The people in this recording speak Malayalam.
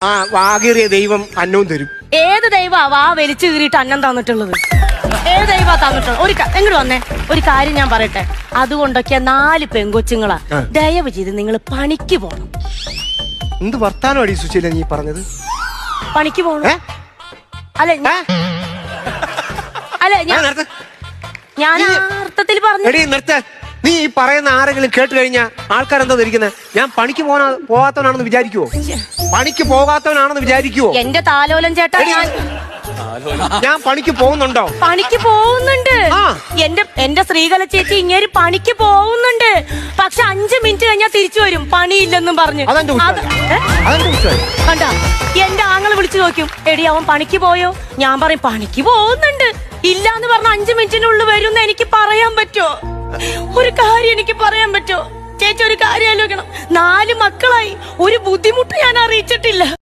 ആ വാകേറിയ ദൈവം അന്നവും തരും. ഏത് ദൈവാ വാ വലിച്ചു കീറിയിട്ട് അന്നം തന്നിട്ടുള്ളത്? ഏത് ദൈവാ തന്നിട്ടുള്ളത്? എങ്ങോട്ട് വന്നേ, ഒരു കാര്യം ഞാൻ പറയട്ടെ. അതുകൊണ്ടൊക്കെ 4 പെങ്കൊച്ചുങ്ങളാ. ദയവ് ചെയ്ത് നിങ്ങൾ പണിക്ക് പോണം. എന്ത് വർത്താനം അടി സുശീല നീ പറഞ്ഞത്? പണിക്ക് പോണം. അല്ല ഞാൻ അർത്ഥത്തിൽ പറഞ്ഞു. നീ ഈ പറയുന്ന ആരെങ്കിലും കേട്ട് കഴിഞ്ഞാ ആൾക്കാരെന്താ ധരിക്കുന്നത്? ഞാൻ പണിക്ക് പോകാത്തവനാണെന്ന് വിചാരിക്കുവോ? പണിക്ക് പോകാത്തവനാണെന്ന് വിചാരിക്കുവോ? എന്റെ താലോലം ചേട്ടാ, ഞാൻ പണിക്ക് പോകുന്നുണ്ടോ? പണിക്ക് പോകുന്നുണ്ട്. എന്റെ ശ്രീകല ചേച്ചി ഇങ്ങനെ പണിക്ക് പോകുന്നുണ്ട്. പക്ഷെ 5 മിനിറ്റ് കഴിഞ്ഞാൽ തിരിച്ചു വരും, പണിയില്ലെന്നും പറഞ്ഞു. കണ്ട, എന്റെ ആങ്ങളെ വിളിച്ചു നോക്കും, എടി അവൻ പണിക്ക് പോയോ? ഞാൻ പറയും പണിക്ക് പോകുന്നുണ്ട്. ഇല്ലാന്ന് പറഞ്ഞ 5 മിനിറ്റിനുള്ളിൽ വരുമെന്ന് എനിക്ക് പറയാൻ പറ്റുമോ? ഒരു കാര്യം എനിക്ക് പറയാൻ പറ്റുമോ? ചേച്ചി ഒരു കാര്യം ആലോചിക്കണം. 4 മക്കളായി, ഒരു ബുദ്ധിമുട്ട് ഞാൻ അറിയിച്ചിട്ടില്ല.